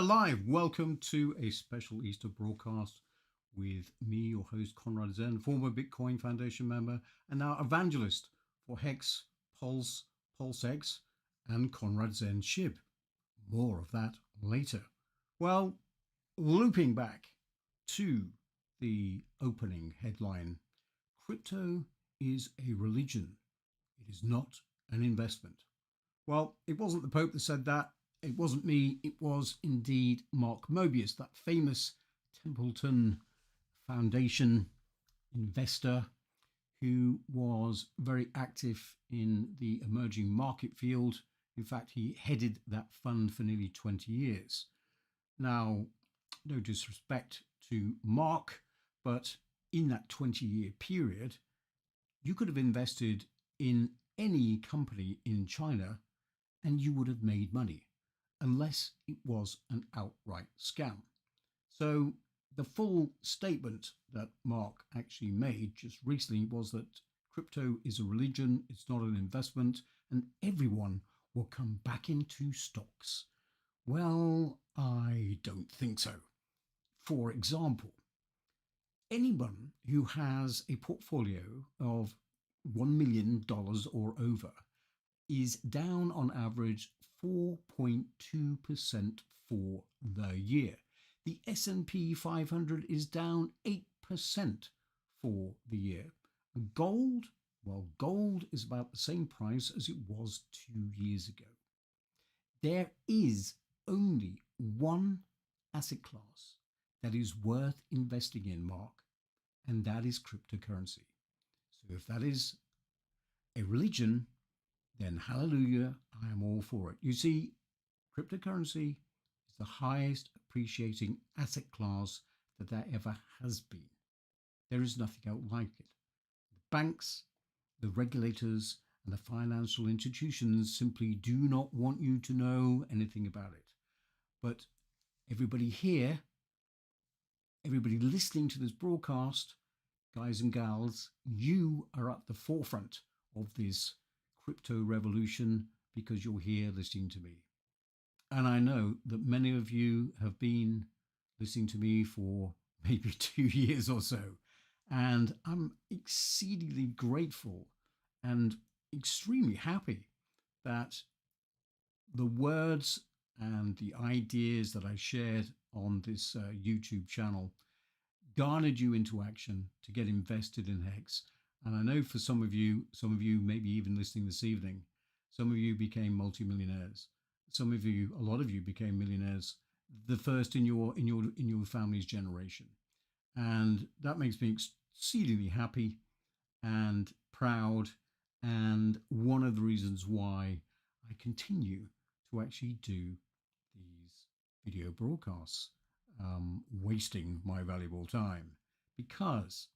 live. Welcome to a special Easter broadcast with me, your host, Conrad Zen, former Bitcoin Foundation member and now evangelist for Hex, Pulse, Pulsex, and Conrad Zen SHIB. More of that later. Well, looping back to the opening headline, crypto is a religion. It is not an investment. Well, it wasn't the Pope that said that. It wasn't me. It was indeed Mark Mobius, that famous Templeton Foundation investor who was very active in the emerging market field. In fact, he headed that fund for nearly 20 years. Now, no disrespect to Mark, but in that 20-year period, you could have invested in any company in China and you would have made money, unless it was an outright scam. So the full statement that Mark actually made just recently was that crypto is a religion, it's not an investment, and everyone will come back into stocks. Well, I don't think so. For example, anyone who has a portfolio of $1 million or over is down on average 4.2% for the year. The S&P 500 is down 8% for the year. Gold, well, gold is about the same price as it was 2 years ago. There is only one asset class that is worth investing in, Mark, and that is cryptocurrency. So if that is a religion, then hallelujah, I am all for it. You see, cryptocurrency is the highest appreciating asset class that there ever has been. There is nothing else like it. The banks, the regulators, and the financial institutions simply do not want you to know anything about it. But everybody here, everybody listening to this broadcast, guys and gals, you are at the forefront of this crypto revolution because you're here listening to me. And I know that many of you have been listening to me for maybe 2 years or so. And I'm exceedingly grateful and extremely happy that the words and the ideas that I shared on this YouTube channel garnered you into action to get invested in Hex. And I know for some of you maybe even listening this evening, some of you became multimillionaires. Some of you, a lot of you became millionaires, the first in your family's generation. And that makes me exceedingly happy and proud. And one of the reasons why I continue to actually do these video broadcasts, wasting my valuable time, because,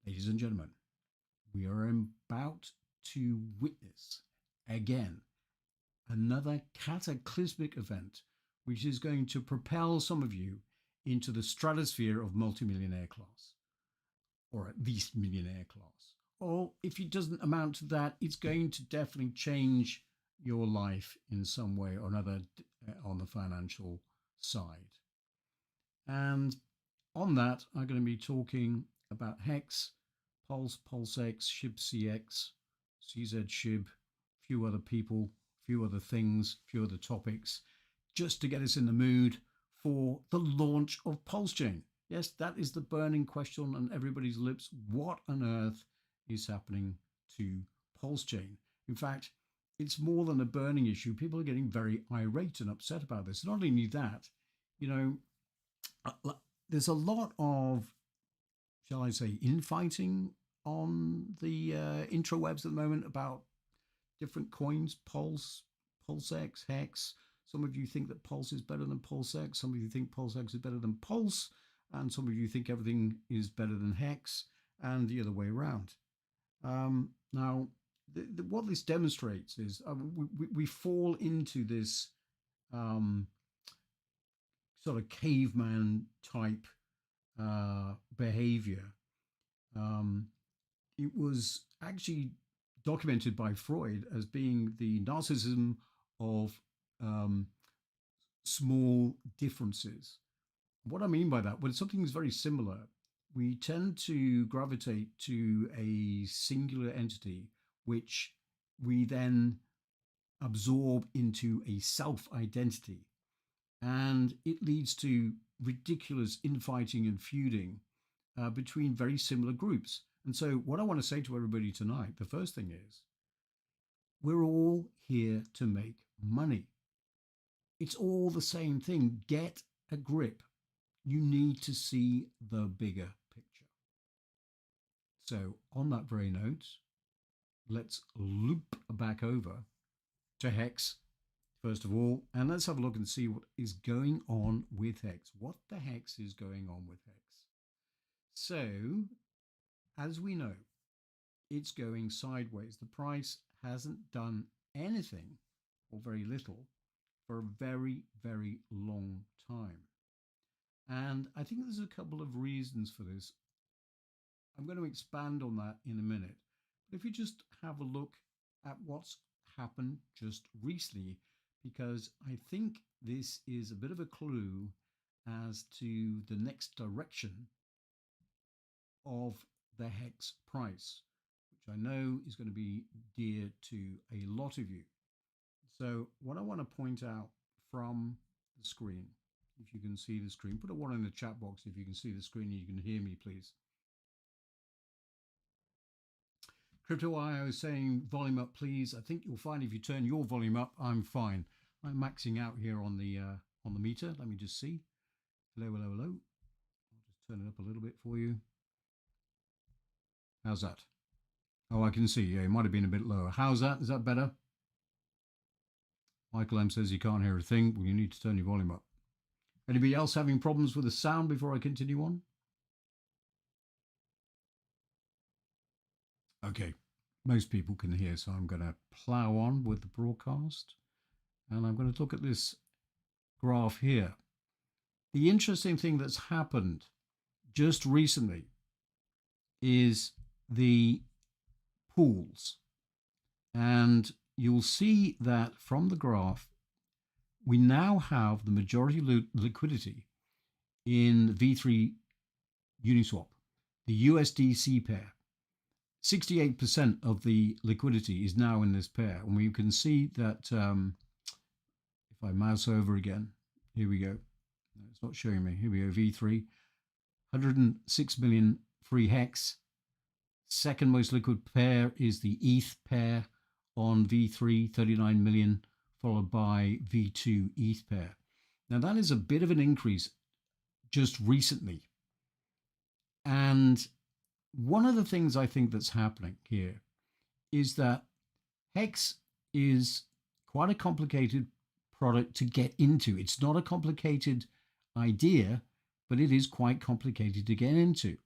ladies and gentlemen, we are about to witness again another cataclysmic event which is going to propel some of you into the stratosphere of multimillionaire class, or at least millionaire class. Or if it doesn't amount to that, it's going to definitely change your life in some way or another on the financial side. And on that, I'm going to be talking about Hex, Pulse, Pulsex, SHIBCZ, CZ SHIB, few other people, few other things, few other topics, just to get us in the mood for the launch of PulseChain. Yes, that is the burning question on everybody's lips. What on earth is happening to PulseChain? In fact, it's more than a burning issue. People are getting very irate and upset about this. Not only that, you know, there's a lot of, shall I say, infighting on the intrawebs at the moment about different coins, Pulse, Pulsex, Hex. Some of you think that Pulse is better than Pulsex. Some of you think Pulsex is better than Pulse. And some of you think everything is better than Hex, and the other way around. Now, what this demonstrates is we fall into this sort of caveman type behavior. It was actually documented by Freud as being the narcissism of small differences. What I mean by that, when something is very similar, we tend to gravitate to a singular entity, which we then absorb into a self identity. And it leads to ridiculous infighting and feuding between very similar groups. And so, what I want to say to everybody tonight, the first thing is we're all here to make money. It's all the same thing. Get a grip. You need to see the bigger picture. So, on that very note, let's loop back over to Hex first of all, and let's have a look and see what is going on with Hex. What the hex is going on with Hex? So, as we know, it's going sideways. The price hasn't done anything or very little for a very, very long time. And I think there's a couple of reasons for this. I'm going to expand on that in a minute. But if you just have a look at what's happened just recently, because I think this is a bit of a clue as to the next direction of the hex price, which I know is going to be dear to a lot of you. So what I want to point out from the screen, if you can see the screen, put a 1 in the chat box if you can see the screen and you can hear me, please. Crypto.io is saying volume up, please. I think you'll find if you turn your volume up, I'm fine. I'm maxing out here on the meter. Let me just see. Hello, hello, hello. I'll just turn it up a little bit for you. How's that? Oh, I can see. Yeah, it might have been a bit lower. How's that? Is that better? Michael M says you can't hear a thing. Well, you need to turn your volume up. Anybody else having problems with the sound before I continue on? Okay, most people can hear, so I'm going to plow on with the broadcast. And I'm going to look at this graph here. The interesting thing that's happened just recently is the pools. And you'll see that from the graph, we now have the majority liquidity in V3 Uniswap, the USDC pair. 68% of the liquidity is now in this pair. And we can see that if I mouse over again, here we go. No, it's not showing me. Here we go, V3. 106 million free hex. Second most liquid pair is the ETH pair on V3, 39 million, followed by V2 ETH pair. Now that is a bit of an increase just recently. And one of the things I think that's happening here is that Hex is quite a complicated product to get into. It's not a complicated idea, but it is quite complicated to get into.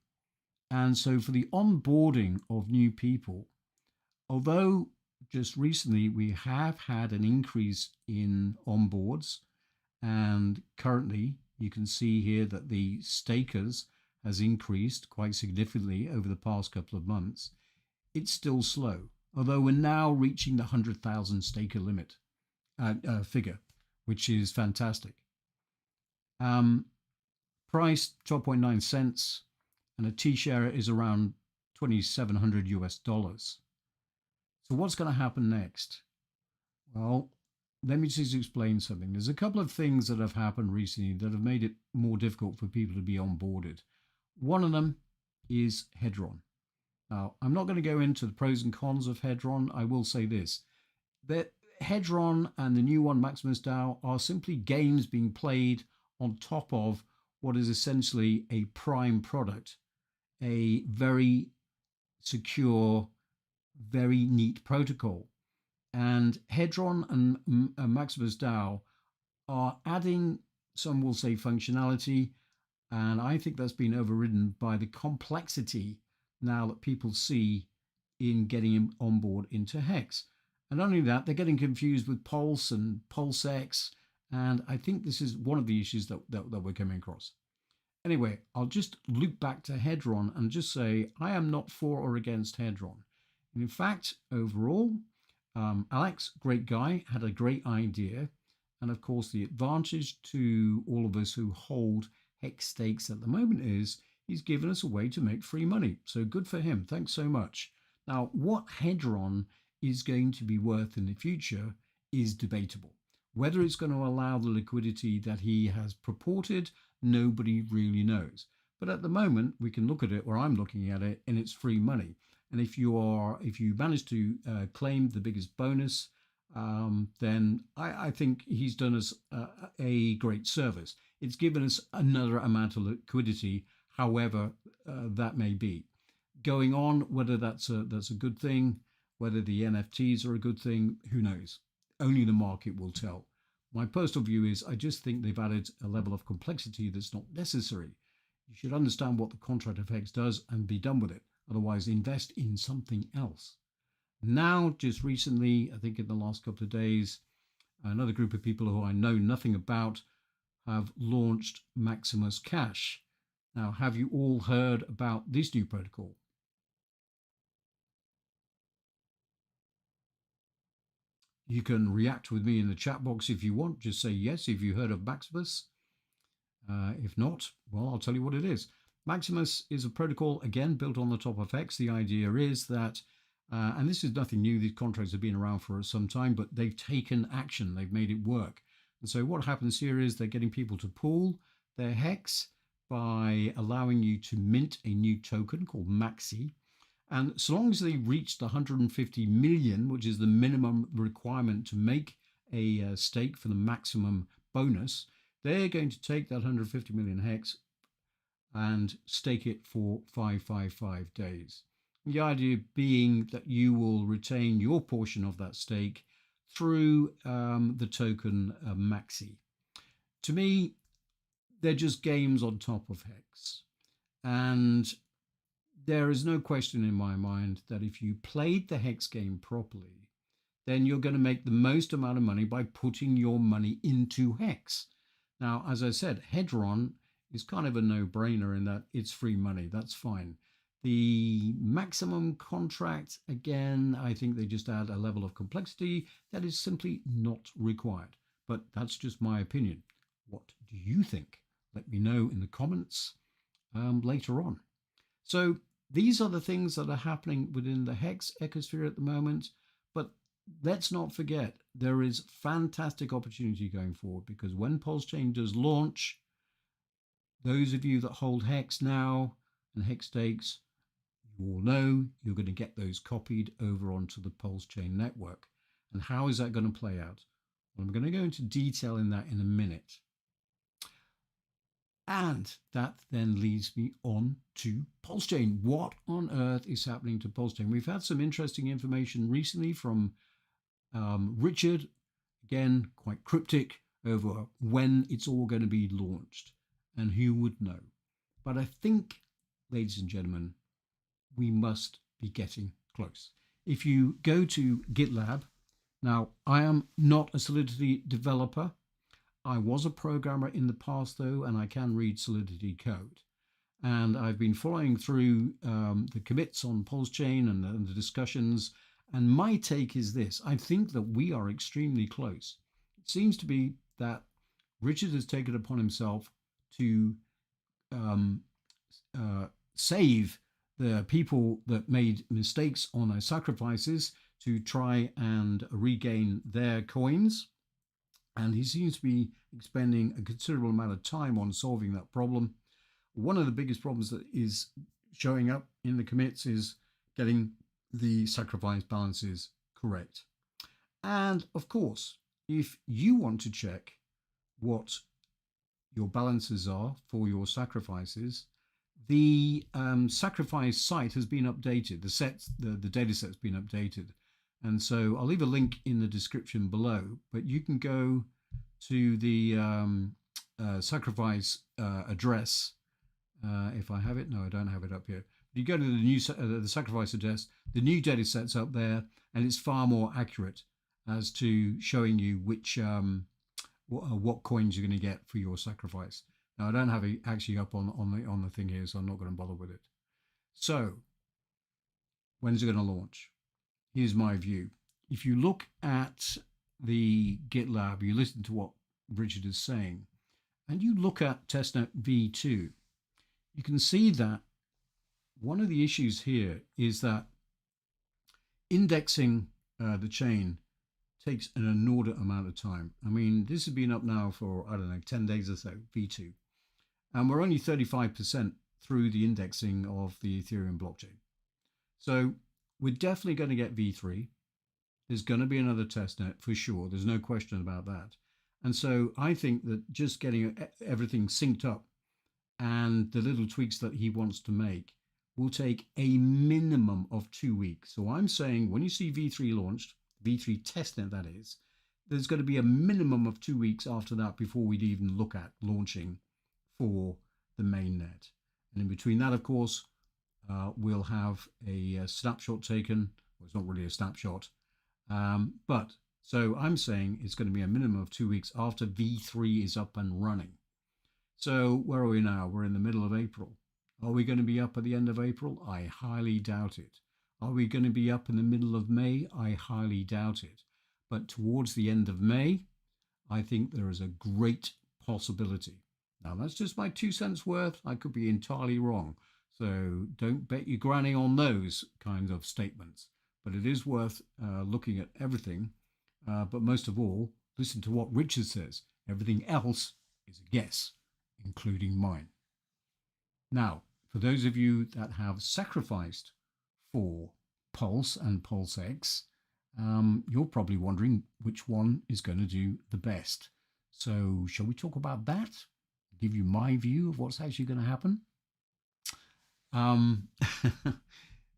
And so for the onboarding of new people, although just recently we have had an increase in onboards, and currently you can see here that the stakers has increased quite significantly over the past couple of months, it's still slow, although we're now reaching the 100,000 staker limit figure, which is fantastic. Price 12.9 cents, and a T-share is around 2,700 US dollars. So what's going to happen next? Well, let me just explain something. There's a couple of things that have happened recently that have made it more difficult for people to be onboarded. One of them is Hedron. Now, I'm not going to go into the pros and cons of Hedron. I will say this, that Hedron and the new one, Maximus DAO, are simply games being played on top of what is essentially a prime product, a very secure, very neat protocol. And Hedron and Maximus DAO are adding, some will say, functionality, and I think that's been overridden by the complexity now that people see in getting on board into Hex. And not only that, they're getting confused with Pulse and Pulsex, and I think this is one of the issues that we're coming across. Anyway, I'll just loop back to Hedron and just say I am not for or against Hedron. In fact, overall, Alex, great guy, had a great idea. And of course, the advantage to all of us who hold hex stakes at the moment is he's given us a way to make free money. So good for him. Thanks so much. Now, what Hedron is going to be worth in the future is debatable. Whether it's going to allow the liquidity that he has purported, nobody really knows. But at the moment, we can look at it, or I'm looking at it, and it's free money. And if you manage to claim the biggest bonus, then I think he's done us a great service. It's given us another amount of liquidity, however that may be. Going on, whether that's a good thing, whether the NFTs are a good thing, who knows? Only the market will tell. My personal view is I just think they've added a level of complexity that's not necessary. You should understand what the contract of hex does and be done with it. Otherwise, invest in something else. Now, just recently, I think in the last couple of days, another group of people who I know nothing about have launched Maximus Cash. Now, have you all heard about this new protocol? You can react with me in the chat box if you want. Just say yes if you heard of Maximus. If not, well, I'll tell you what it is. Maximus is a protocol, again, built on the top of Hex. The idea is that, and this is nothing new, these contracts have been around for some time, but they've taken action, they've made it work. And so what happens here is they're getting people to pool their Hex by allowing you to mint a new token called Maxi. And so long as they reach the 150 million, which is the minimum requirement to make a stake for the maximum bonus, they're going to take that 150 million hex and stake it for 555 days. The idea being that you will retain your portion of that stake through the token Maxi. To me, they're just games on top of hex. And there is no question in my mind that if you played the hex game properly, then you're going to make the most amount of money by putting your money into hex. Now, as I said, Hedron is kind of a no-brainer in that it's free money. That's fine. The maximum contract, again, I think they just add a level of complexity that is simply not required. But that's just my opinion. What do you think? Let me know in the comments later on. So these are the things that are happening within the Hex ecosphere at the moment. But let's not forget, there is fantastic opportunity going forward, because when PulseChain does launch, those of you that hold Hex now and Hex stakes, you all know you're going to get those copied over onto the PulseChain network. And how is that going to play out? Well, I'm going to go into detail in that in a minute. And that then leads me on to PulseChain. What on earth is happening to PulseChain? We've had some interesting information recently from Richard, again, quite cryptic, over when it's all going to be launched and who would know. But I think, ladies and gentlemen, we must be getting close. If you go to GitLab, now I am not a Solidity developer. I was a programmer in the past, though, and I can read Solidity code. And I've been following through the commits on PulseChain and the discussions. And my take is this. I think that we are extremely close. It seems to be that Richard has taken it upon himself to save the people that made mistakes on their sacrifices to try and regain their coins. And he seems to be expending a considerable amount of time on solving that problem. One of the biggest problems that is showing up in the commits is getting the sacrifice balances correct. And of course, if you want to check what your balances are for your sacrifices, the sacrifice site has been updated. The data set's been updated. And so I'll leave a link in the description below, but you can go to the sacrifice address. If I have it, no, I don't have it up here. You go to the new the sacrifice address, the new data set's up there, and it's far more accurate as to showing you which what coins you're going to get for your sacrifice. Now I don't have it actually up on the thing here, so I'm not going to bother with it. So when's it going to launch? Here's my view. If you look at the GitLab, you listen to what Richard is saying, and you look at testnet v2, you can see that one of the issues here is that indexing the chain takes an inordinate amount of time. I mean, this has been up now for, I don't know, 10 days or so, v2. And we're only 35% through the indexing of the Ethereum blockchain. So we're definitely going to get v3. There's going to be another testnet for sure. There's no question about that. And so I think that just getting everything synced up and the little tweaks that he wants to make will take a minimum of 2 weeks. So I'm saying when you see v3 launched, v3 testnet that is, there's going to be a minimum of 2 weeks after that before we'd even look at launching for the mainnet. And in between that, of course, we'll have a snapshot taken. Well, it's not really a snapshot, but so I'm saying it's going to be a minimum of 2 weeks after v3 is up and running. So where are we now? We're in the middle of April. Are we going to be up at the end of April? I highly doubt it. Are we going to be up in the middle of May? I highly doubt it. But towards the end of May, I think there is a great possibility. Now, that's just my 2 cents worth. I could be entirely wrong. So don't bet your granny on those kinds of statements. But it is worth looking at everything. But most of all, listen to what Richard says. Everything else is a guess, including mine. Now, for those of you that have sacrificed for Pulse and Pulsex, you're probably wondering which one is going to do the best. So shall we talk about that? Give you my view of what's actually going to happen?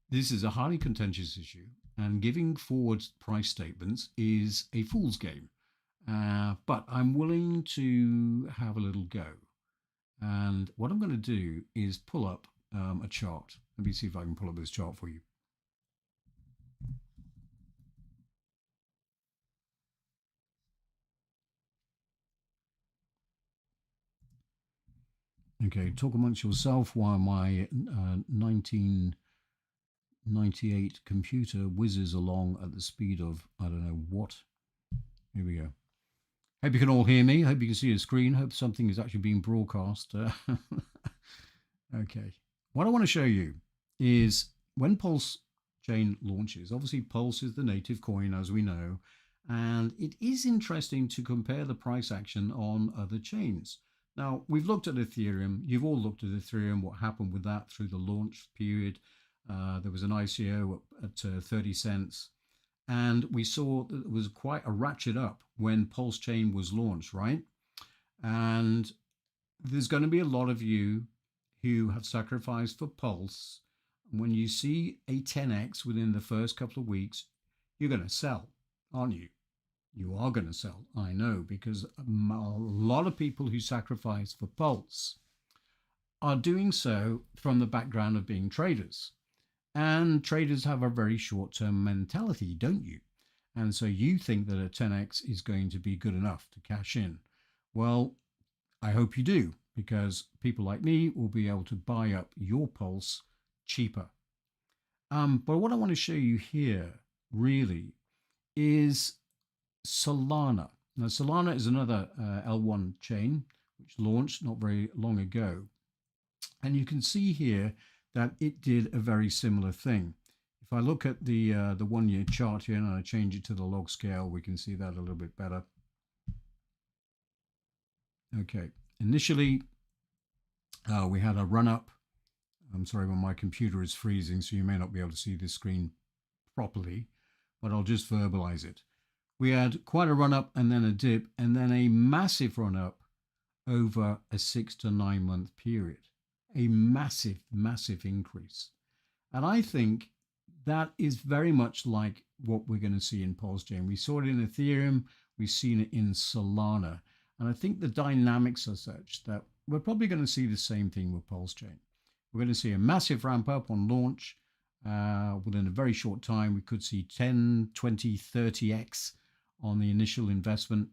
This is a highly contentious issue, and giving forward price statements is a fool's game. But I'm willing to have a little go. And what I'm going to do is pull up a chart. Let me see if I can pull up this chart for you. Okay, talk amongst yourself while my 1998 computer whizzes along at the speed of, I don't know what. Here we go. Hope you can all hear me. Hope you can see the screen. Hope something is actually being broadcast. Okay. What I want to show you is when PulseChain launches, obviously Pulse is the native coin, as we know, and it is interesting to compare the price action on other chains. Now, we've looked at Ethereum. You've all looked at Ethereum, what happened with that through the launch period. There was an ICO at 30 cents. And we saw that it was quite a ratchet up when PulseChain was launched, right? And there's going to be a lot of you who have sacrificed for Pulse. When you see a 10x within the first couple of weeks, you're going to sell, aren't you? You are going to sell, I know, because a lot of people who sacrifice for Pulse are doing so from the background of being traders. And traders have a very short-term mentality, don't you? And so you think that a 10x is going to be good enough to cash in. Well, I hope you do, because people like me will be able to buy up your Pulse cheaper. But what I want to show you here really is Solana. Now, Solana is another L1 chain which launched not very long ago. And you can see here that it did a very similar thing. If I look at the 1 year chart here and I change it to the log scale, we can see that a little bit better. Okay, initially we had a run up. I'm sorry, but my computer is freezing, so you may not be able to see this screen properly, but I'll just verbalize it. We had quite a run up and then a dip and then a massive run up over a 6 to 9 month period. A massive, massive increase. And I think that is very much like what we're going to see in PulseChain. We saw it in Ethereum, we've seen it in Solana. And I think the dynamics are such that we're probably going to see the same thing with PulseChain. We're going to see a massive ramp up on launch. Within a very short time, we could see 10, 20, 30x on the initial investment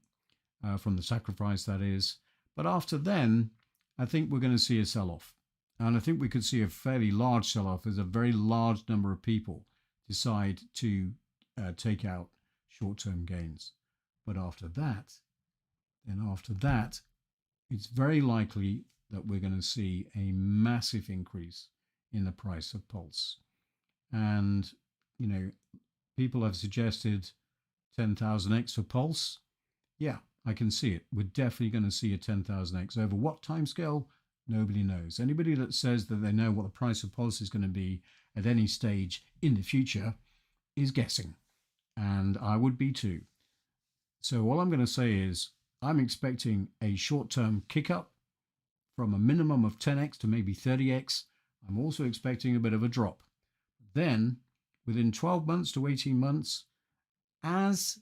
from the sacrifice, that is. But after then, I think we're going to see a sell-off. And I think we could see a fairly large sell-off as a very large number of people decide to take out short-term gains. But after that, it's very likely that we're going to see a massive increase in the price of Pulse. And, you know, people have suggested 10,000x for Pulse. Yeah, I can see it. We're definitely going to see a 10,000x. Over what timescale? Nobody knows. Anybody that says that they know what the price of Pulse is going to be at any stage in the future is guessing. And I would be too. So all I'm going to say is I'm expecting a short-term kick-up from a minimum of 10x to maybe 30x. I'm also expecting a bit of a drop. Then, within 12 months to 18 months, as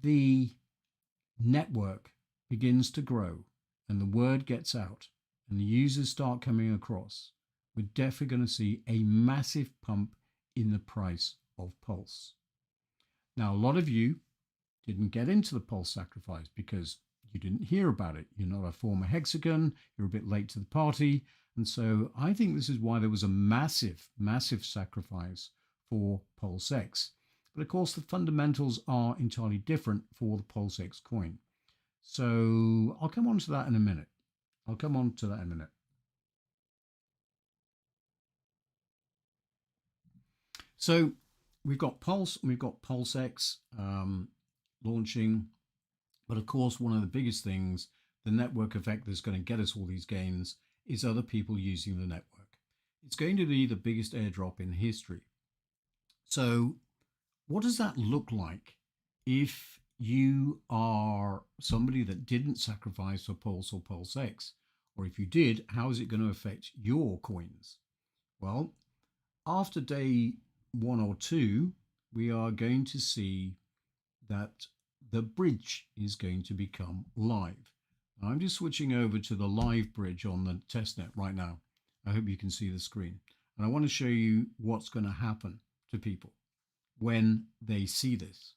the network begins to grow and the word gets out and the users start coming across, we're definitely going to see a massive pump in the price of Pulse. Now, a lot of you didn't get into the Pulse sacrifice because you didn't hear about it. You're not a former Hexagon, you're a bit late to the party. And so I think this is why there was a massive, massive sacrifice for PulseX. But of course, the fundamentals are entirely different for the PulseX coin. So I'll come on to that in a minute. So we've got Pulse and we've got PulseX launching. But of course, one of the biggest things, the network effect that's going to get us all these gains is other people using the network. It's going to be the biggest airdrop in history. So what does that look like if you are somebody that didn't sacrifice for Pulse or PulseX? Or if you did, how is it going to affect your coins? Well, after day 1 or 2, we are going to see that the bridge is going to become live. Now, I'm just switching over to the live bridge on the testnet right now. I hope you can see the screen. And I want to show you what's going to happen to people when they see this.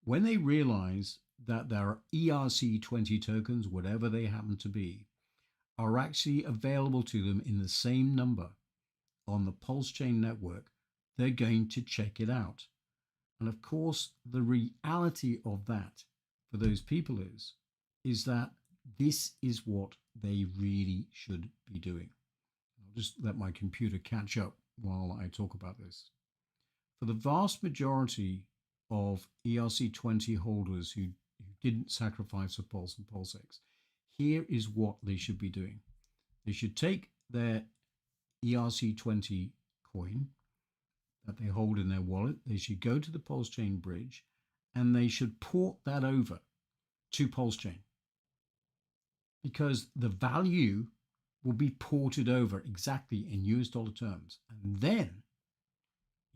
When they realize that their ERC20 tokens, whatever they happen to be, are actually available to them in the same number on the PulseChain network, they're going to check it out. And of course, the reality of that for those people is that this is what they really should be doing. I'll just let my computer catch up while I talk about this. For the vast majority of ERC20 holders who didn't sacrifice for Pulse and PulseX, here is what they should be doing. They should take their ERC20 coin that they hold in their wallet, they should go to the PulseChain bridge and they should port that over to PulseChain, because the value will be ported over exactly in US dollar terms. And then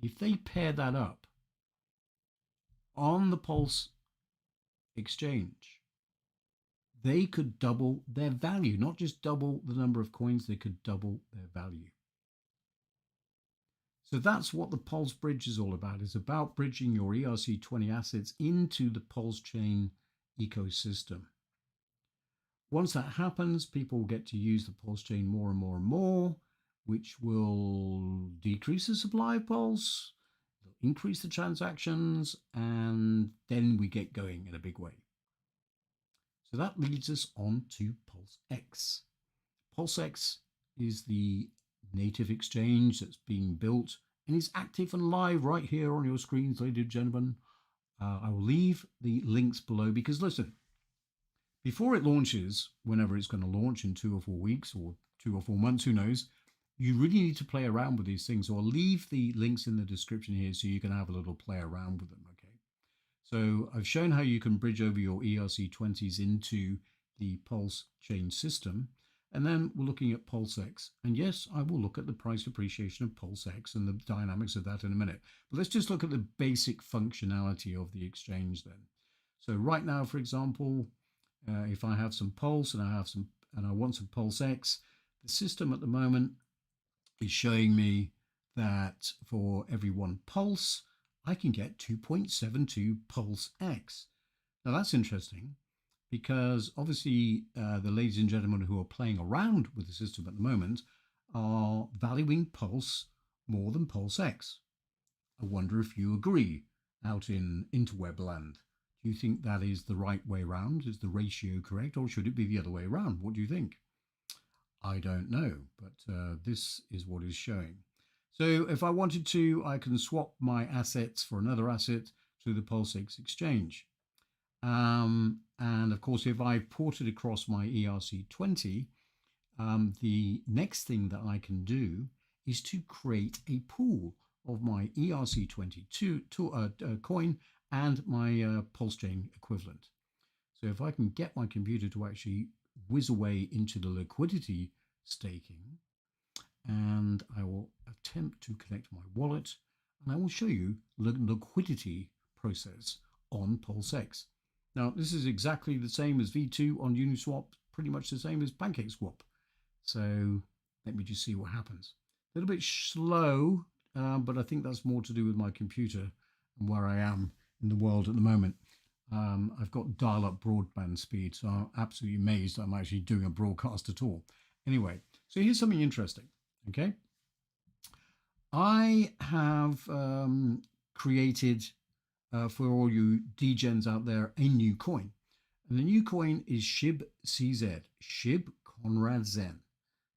if they pair that up on the Pulse exchange, they could double their value, not just double the number of coins, they could double their value. So that's what the Pulse Bridge is all about. It's about bridging your ERC20 assets into the PulseChain ecosystem. Once that happens, people get to use the PulseChain more and more and more, which will decrease the supply of Pulse, increase the transactions, and then we get going in a big way. So that leads us on to PulseX. PulseX is the native exchange that's being built and is active and live right here on your screens, ladies and gentlemen. I will leave the links below because listen, before it launches, whenever it's going to launch in 2 or 4 weeks or 2 or 4 months, who knows, you really need to play around with these things. So I'll leave the links in the description here so you can have a little play around with them. Okay. So I've shown how you can bridge over your ERC20s into the PulseChain system. And then we're looking at PulseX. And yes, I will look at the price appreciation of PulseX and the dynamics of that in a minute. But let's just look at the basic functionality of the exchange then. So right now, for example, if I have some Pulse and I want some PulseX, the system at the moment is showing me that for every 1 Pulse, I can get 2.72 PulseX. Now that's interesting, because obviously the ladies and gentlemen who are playing around with the system at the moment are valuing Pulse more than PulseX. I wonder if you agree out in interweb land. Do you think that is the right way around? Is the ratio correct, or should it be the other way around? What do you think? I don't know, but this is what is showing. So if I wanted to, I can swap my assets for another asset through the Pulsex exchange. And of course, if I port it across my ERC20, the next thing that I can do is to create a pool of my ERC20 coin and my PulseChain equivalent. So if I can get my computer to actually whiz away into the liquidity staking, and I will attempt to connect my wallet, and I will show you the liquidity process on Pulsex. Now, this is exactly the same as V2 on Uniswap, pretty much the same as PancakeSwap. So let me just see what happens. A little bit slow, but I think that's more to do with my computer and where I am in the world at the moment. I've got dial-up broadband speed, so I'm absolutely amazed I'm actually doing a broadcast at all. Anyway, so here's something interesting, okay? I have created, for all you degens out there, a new coin. And the new coin is SHIBCZ, SHIB Conrad Zen.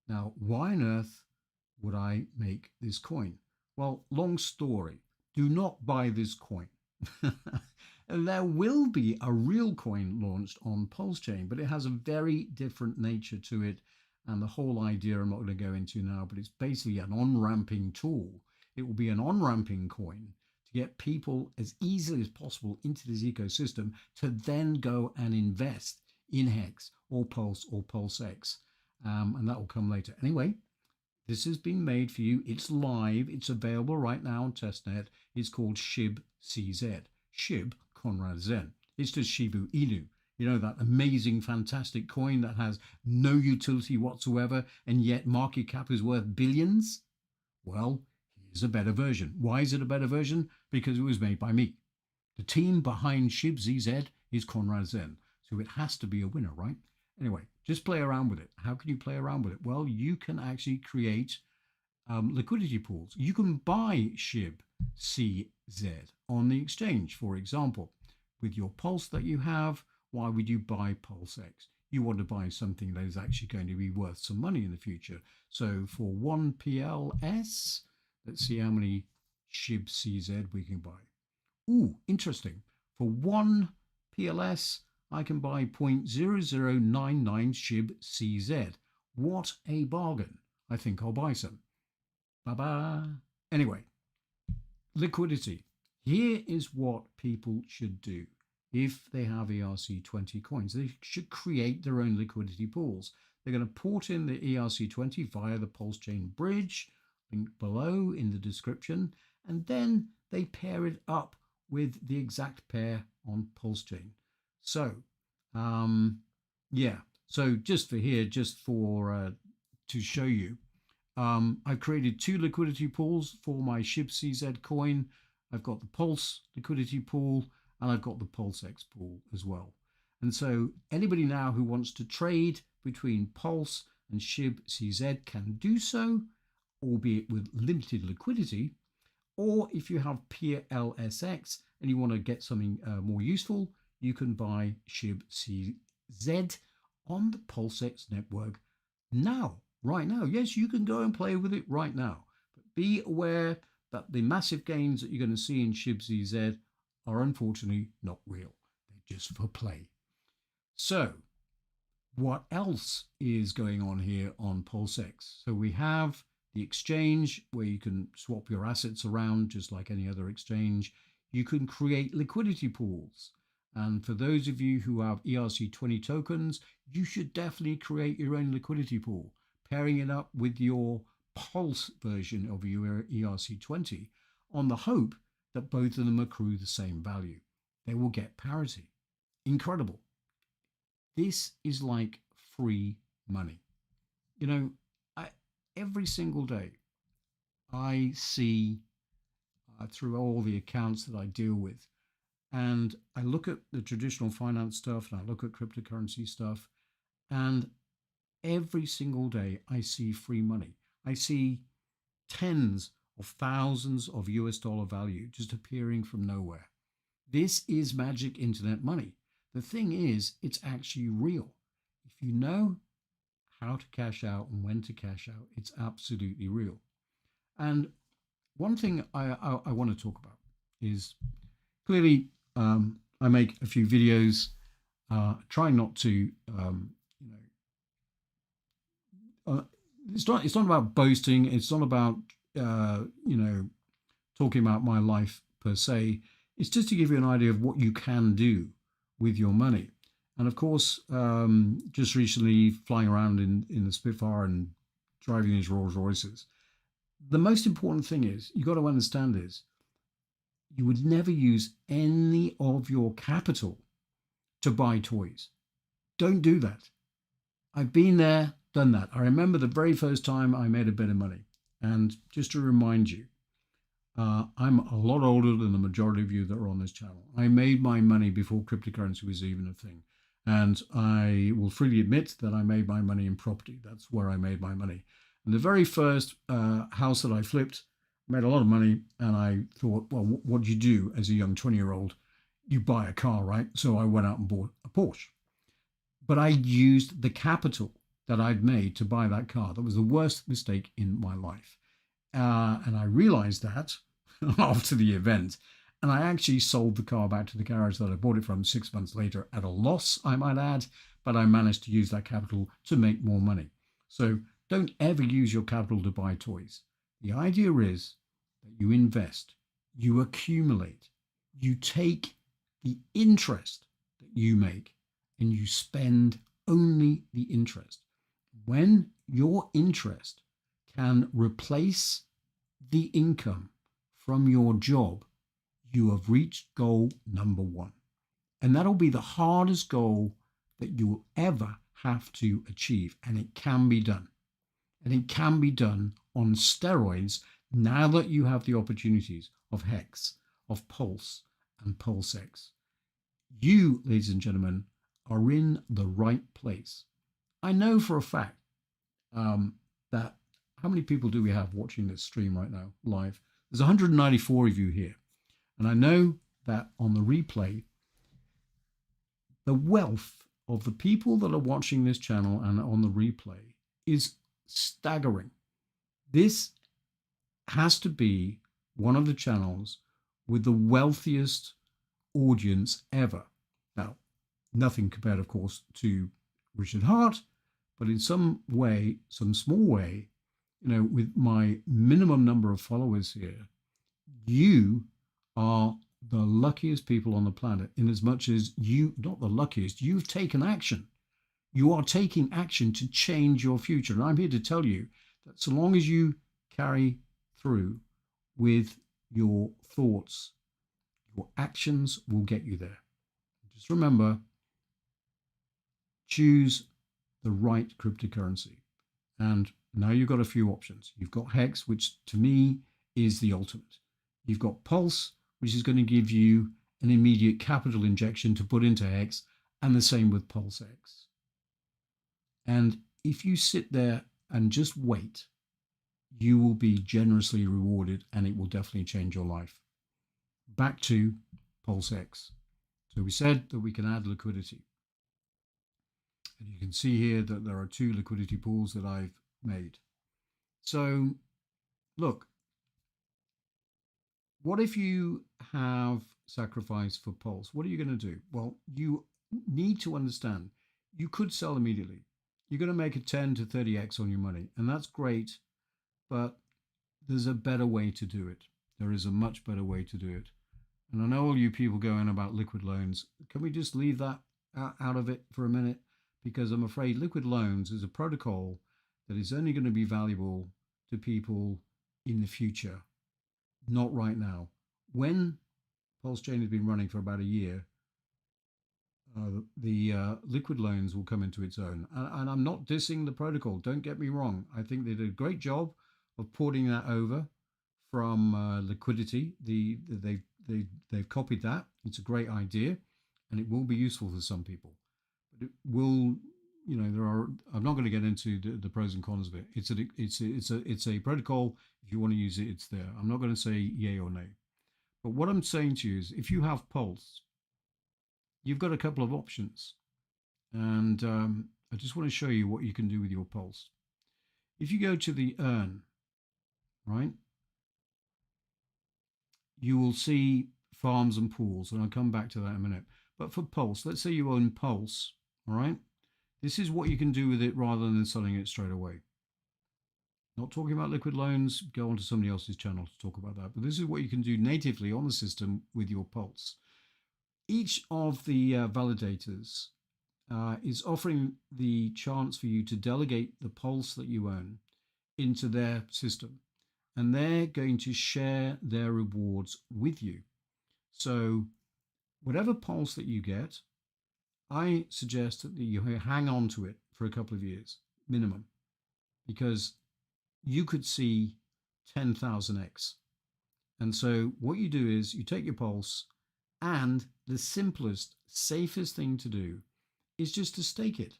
Now, why on earth would I make this coin? Well, long story. Do not buy this coin. And there will be a real coin launched on PulseChain, but it has a very different nature to it. And the whole idea I'm not going to go into now, but it's basically an on-ramping tool. It will be an on-ramping coin to get people as easily as possible into this ecosystem to then go and invest in Hex or Pulse or PulseX. And that will come later. Anyway, this has been made for you. It's live. It's available right now on testnet. It's called SHIBCZ. SHIB Conrad Zen. It's just Shibu Inu. You know, that amazing, fantastic coin that has no utility whatsoever, and yet market cap is worth billions? Well, here's a better version. Why is it a better version? Because it was made by me. The team behind SHIBCZ is Conrad Zen. So it has to be a winner, right? Anyway, just play around with it. How can you play around with it? Well, you can actually create liquidity pools. You can buy SHIBCZ on the exchange, for example. With your Pulse that you have, why would you buy PulseX? You want to buy something that is actually going to be worth some money in the future. So for 1 PLS, let's see how many SHIBCZ we can buy. Ooh, interesting. For 1 PLS, I can buy 0.0099 SHIBCZ. What a bargain. I think I'll buy some. Bye-bye. Anyway, liquidity. Here is what people should do if they have ERC20 coins. They should create their own liquidity pools. They're going to port in the ERC20 via the PulseChain bridge, link below in the description, and then they pair it up with the exact pair on PulseChain. So, yeah. So just for here, just for to show you, I've created 2 liquidity pools for my SHIBCZ coin. I've got the Pulse liquidity pool, and I've got the PulseX pool as well. And so anybody now who wants to trade between Pulse and SHIBCZ can do so, albeit with limited liquidity. Or if you have PLSX and you want to get something more useful, you can buy SHIBCZ on the Pulsex network now, right now. Yes, you can go and play with it right now. But be aware that the massive gains that you're going to see in SHIBCZ are unfortunately not real. They're just for play. So what else is going on here on PulseX? So we have the exchange where you can swap your assets around just like any other exchange. You can create liquidity pools. And for those of you who have ERC20 tokens, you should definitely create your own liquidity pool, pairing it up with your Pulse version of your ERC20 on the hope that both of them accrue the same value. They will get parity. Incredible. This is like free money. You know, every single day I see through all the accounts that I deal with, and I look at the traditional finance stuff and I look at cryptocurrency stuff, and every single day I see free money. I see tens of thousands of US dollar value just appearing from nowhere. This is magic internet money. The thing is, it's actually real. If you know how to cash out and when to cash out, it's absolutely real. And one thing I want to talk about is clearly I make a few videos trying not to, it's not about boasting. It's not about, talking about my life per se. It's just to give you an idea of what you can do with your money. And of course, just recently flying around in the Spitfire and driving these Rolls Royces, the most important thing is you got to understand is you would never use any of your capital to buy toys. Don't do that. I've been there, done that. I remember the very first time I made a bit of money. And just to remind you, I'm a lot older than the majority of you that are on this channel. I made my money before cryptocurrency was even a thing. And I will freely admit that I made my money in property. That's where I made my money. And the very first house that I flipped, made a lot of money. And I thought, well, what do you do as a young 20-year-old? You buy a car, right? So I went out and bought a Porsche. But I used the capital that I'd made to buy that car. That was the worst mistake in my life. And I realized that after the event. And I actually sold the car back to the garage that I bought it from 6 months later at a loss, I might add. But I managed to use that capital to make more money. So don't ever use your capital to buy toys. The idea is that you invest, you accumulate, you take the interest that you make and you spend only the interest. When your interest can replace the income from your job, you have reached goal number one. And that'll be the hardest goal that you will ever have to achieve. And it can be done. And it can be done on steroids now that you have the opportunities of Hex, of Pulse, and Pulsex. You, ladies and gentlemen, are in the right place. I know for a fact that how many people do we have watching this stream right now live? There's 194 of you here. And I know that on the replay, the wealth of the people that are watching this channel and on the replay is staggering. This has to be one of the channels with the wealthiest audience ever. Now, nothing compared, of course, to Richard Hart, but in some way, some small way, with my minimum number of followers here, you are the luckiest people on the planet, in as much as you, not the luckiest, you've taken action. You are taking action to change your future. And I'm here to tell you that so long as you carry through with your thoughts, your actions will get you there. Just remember, choose the right cryptocurrency. And now you've got a few options. You've got Hex, which to me is the ultimate. You've got Pulse, which is going to give you an immediate capital injection to put into Hex, and the same with Pulsex. And if you sit there and just wait, you will be generously rewarded, and it will definitely change your life. Back to Pulsex. So we said that we can add liquidity. And you can see here that there are 2 liquidity pools that I've made. So look, what if you have sacrificed for Pulse? What are you going to do? Well, you need to understand you could sell immediately. You're going to make a 10 to 30x on your money, and that's great, but there's a better way to do it. There is a much better way to do it. And I know all you people going about liquid loans. Can we just leave that out of it for a minute? Because I'm afraid liquid loans is a protocol that is only going to be valuable to people in the future, not right now. When PulseChain has been running for about a year, the liquid loans will come into its own. And I'm not dissing the protocol. Don't get me wrong. I think they did a great job of porting that over from liquidity. They've copied that. It's a great idea, and it will be useful for some people. But it will, I'm not going to get into the pros and cons of it. It's a protocol. If you want to use it, it's there. I'm not going to say yay or nay. But what I'm saying to you is if you have Pulse, you've got a couple of options. And I just want to show you what you can do with your Pulse. If you go to the Earn, right, you will see farms and pools, and I'll come back to that in a minute. But for Pulse, let's say you own Pulse, all right? This is what you can do with it rather than selling it straight away. Not talking about liquid loans, go on to somebody else's channel to talk about that. But this is what you can do natively on the system with your Pulse. Each of the validators is offering the chance for you to delegate the Pulse that you own into their system. And they're going to share their rewards with you. So whatever Pulse that you get, I suggest that you hang on to it for a couple of years minimum, because you could see 10,000x. And so what you do is you take your Pulse, and the simplest, safest thing to do is just to stake it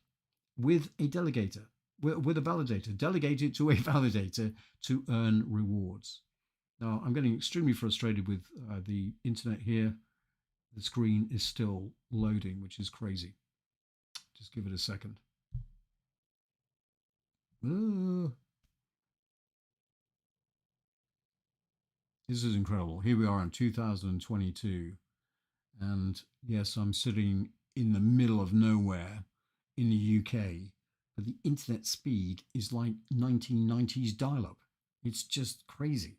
with a delegator, with a validator. Delegate it to a validator to earn rewards. Now, I'm getting extremely frustrated with the internet here. The screen is still loading, which is crazy. Just give it a second. This is incredible. Here we are in 2022. And yes, I'm sitting in the middle of nowhere in the UK, but the internet speed is like 1990s dial-up. It's just crazy.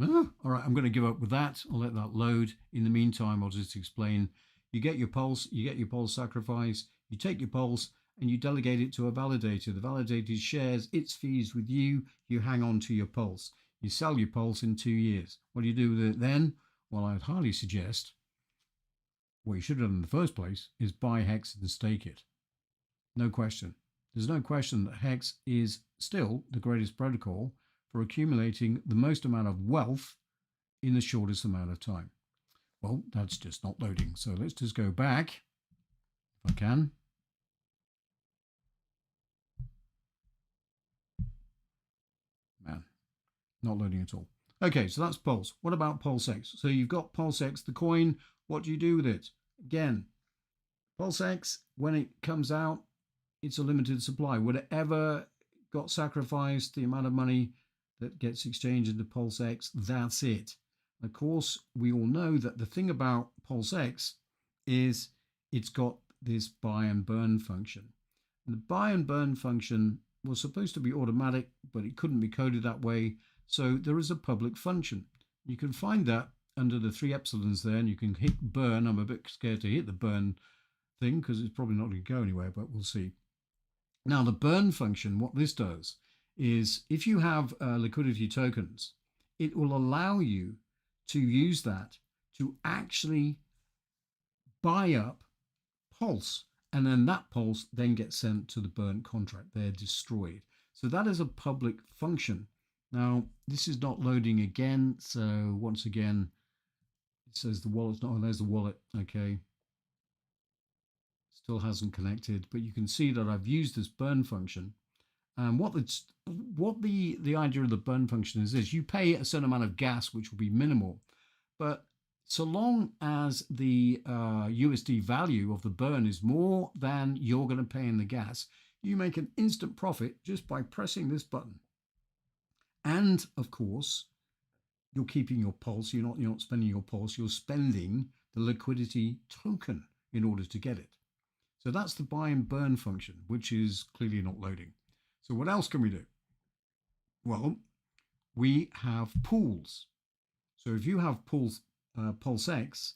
All right, I'm going to give up with that. I'll let that load. In the meantime, I'll just explain. You get your Pulse, you get your Pulse sacrifice, you take your Pulse and you delegate it to a validator. The validator shares its fees with you. You hang on to your Pulse. You sell your Pulse in 2 years. What do you do with it then? Well, I'd highly suggest what you should have done in the first place is buy Hex and stake it. No question. There's no question that Hex is still the greatest protocol for accumulating the most amount of wealth in the shortest amount of time. Well, that's just not loading. So let's just go back, if I can. Man, not loading at all. Okay, so that's Pulse. What about PulseX? So you've got PulseX, the coin. What do you do with it? Again, PulseX, when it comes out, it's a limited supply. Whatever got sacrificed, the amount of money that gets exchanged into PulseX, that's it. Of course, we all know that the thing about PulseX is it's got this buy and burn function. And the buy and burn function was supposed to be automatic, but it couldn't be coded that way. So there is a public function. You can find that under the 3 epsilons there, and you can hit burn. I'm a bit scared to hit the burn thing because it's probably not going to go anywhere, but we'll see. Now, the burn function, what this does is if you have liquidity tokens, it will allow you to use that to actually buy up Pulse, and then that Pulse then gets sent to the burn contract. They're destroyed. So that is a public function. Now, this is not loading again. So once again, it says the wallet's not, oh, there's the wallet. Okay. Still hasn't connected, but you can see that I've used this burn function. And what the idea of the burn function is you pay a certain amount of gas, which will be minimal, but so long as the USD value of the burn is more than you're going to pay in the gas, you make an instant profit just by pressing this button. And of course, you're keeping your Pulse. You're not spending your Pulse. You're spending the liquidity token in order to get it. So that's the buy and burn function, which is clearly not loading. So what else can we do? Well, we have pools. So if you have PulseX,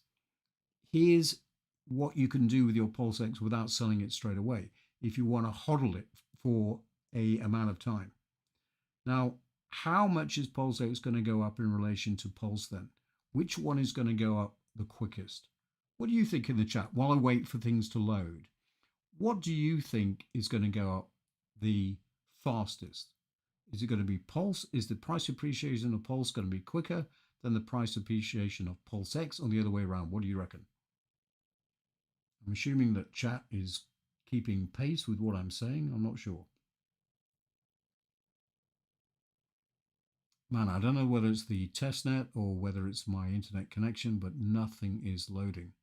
here's what you can do with your PulseX without selling it straight away if you want to hodl it for a amount of time. Now, how much is PulseX going to go up in relation to Pulse then? Which one is going to go up the quickest? What do you think in the chat while I wait for things to load? What do you think is going to go up the fastest? Is it going to be Pulse? Is the price appreciation of Pulse going to be quicker than the price appreciation of PulseX, or the other way around? What do you reckon? I'm assuming that chat is keeping pace with what I'm saying. I'm not sure. Man, I don't know whether it's the testnet or whether it's my internet connection, but nothing is loading.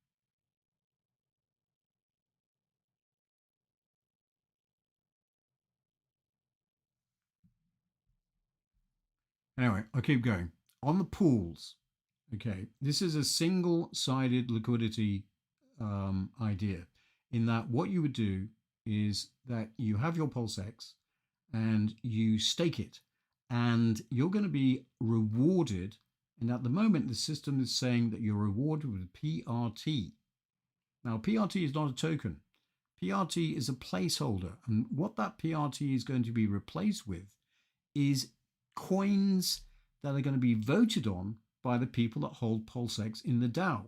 Anyway, I'll keep going. On the pools, okay, this is a single-sided liquidity idea in that what you would do is that you have your PulseX and you stake it, and you're going to be rewarded. And at the moment, the system is saying that you're rewarded with PRT. Now, PRT is not a token. PRT is a placeholder. And what that PRT is going to be replaced with is coins that are going to be voted on by the people that hold PulseX in the DAO.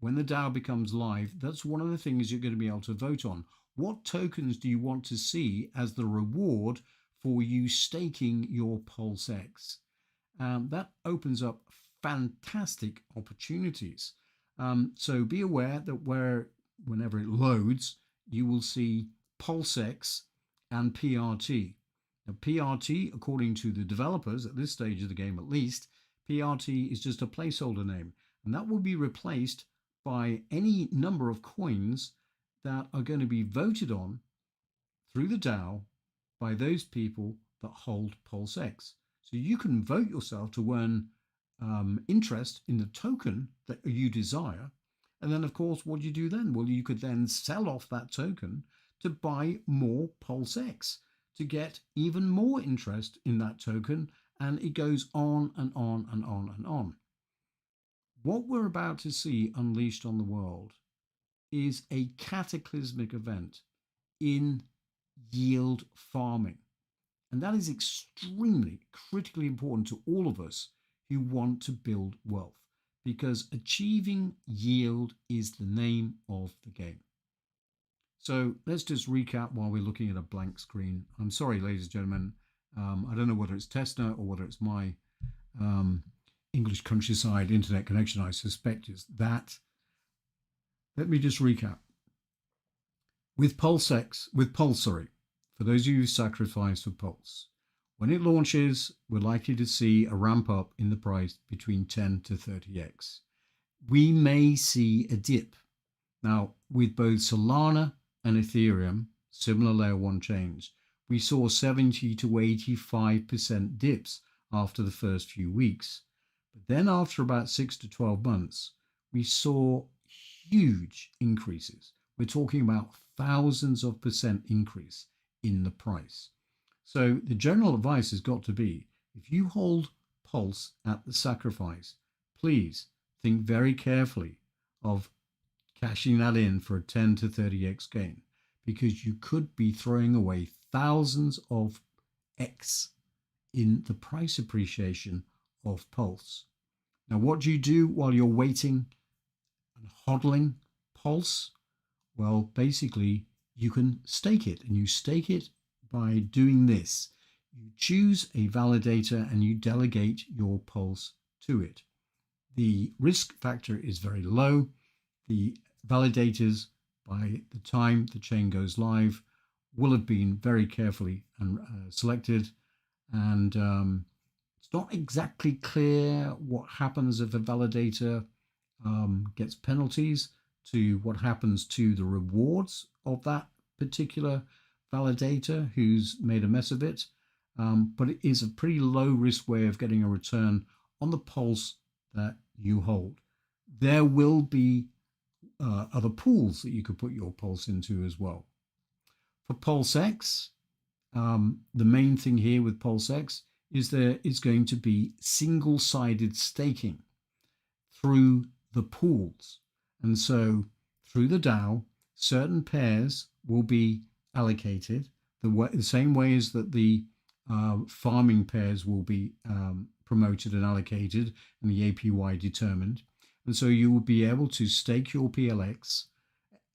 When the DAO becomes live, that's one of the things you're going to be able to vote on. What tokens do you want to see as the reward for you staking your PulseX? That opens up fantastic opportunities. So be aware that whenever it loads, you will see PulseX and PRT. Now, PRT, according to the developers at this stage of the game at least, PRT is just a placeholder name, and that will be replaced by any number of coins that are going to be voted on through the DAO by those people that hold PulseX. So you can vote yourself to earn interest in the token that you desire. And then, of course, what do you do then? Well, you could then sell off that token to buy more PulseX to get even more interest in that token. And it goes on and on and on and on. What we're about to see unleashed on the world is a cataclysmic event in yield farming. And that is extremely critically important to all of us who want to build wealth, because achieving yield is the name of the game. So let's just recap while we're looking at a blank screen. I'm sorry, ladies and gentlemen. I don't know whether it's testnet or whether it's my English countryside internet connection. I suspect is that. Let me just recap. With PulseX, with Pulse, sorry, for those of you who sacrifice for Pulse, when it launches, we're likely to see a ramp up in the price between 10 to 30x. We may see a dip. Now, with both Solana and Ethereum, similar layer 1 chains, we saw 70 to 85% dips after the first few weeks. But then after about 6 to 12 months, we saw huge increases. We're talking about thousands of percent increase in the price. So the general advice has got to be, if you hold Pulse at the sacrifice, please think very carefully of cashing that in for a 10 to 30x gain, because you could be throwing away thousands of X in the price appreciation of Pulse. Now, what do you do while you're waiting and hodling Pulse? Well, basically, you can stake it, and you stake it by doing this. You choose a validator and you delegate your Pulse to it. The risk factor is very low. The validators, by the time the chain goes live, will have been very carefully selected. And it's not exactly clear what happens if a validator gets penalties to what happens to the rewards of that particular validator who's made a mess of it. But it is a pretty low risk way of getting a return on the Pulse that you hold. There will be other pools that you could put your Pulse into as well. For PulseX, the main thing here with PulseX is there is going to be single-sided staking through the pools. And so through the DAO, certain pairs will be allocated the same way as that the farming pairs will be promoted and allocated and the APY determined. And so you will be able to stake your PLX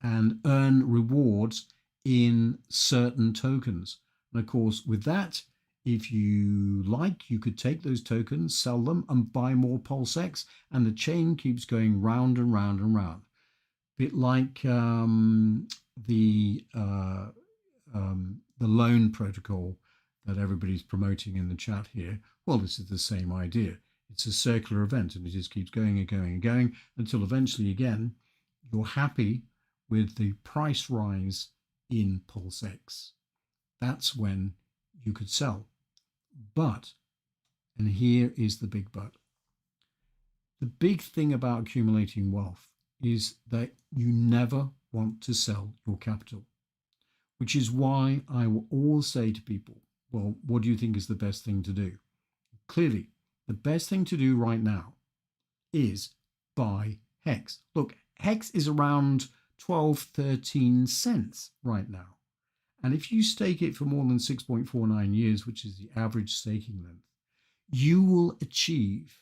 and earn rewards in certain tokens. And of course, with that, if you like, you could take those tokens, sell them, and buy more PulseX, and the chain keeps going round and round and round. A bit like the loan protocol that everybody's promoting in the chat here. Well, this is the same idea. It's a circular event, and it just keeps going and going and going until eventually, again, you're happy with the price rise in PulseX. That's when you could sell. But, and here is the big but, the big thing about accumulating wealth is that you never want to sell your capital, which is why I will always say to people, well, what do you think is the best thing to do? Clearly, the best thing to do right now is buy HEX. Look, HEX is around 12, 13 cents right now. And if you stake it for more than 6.49 years, which is the average staking length, you will achieve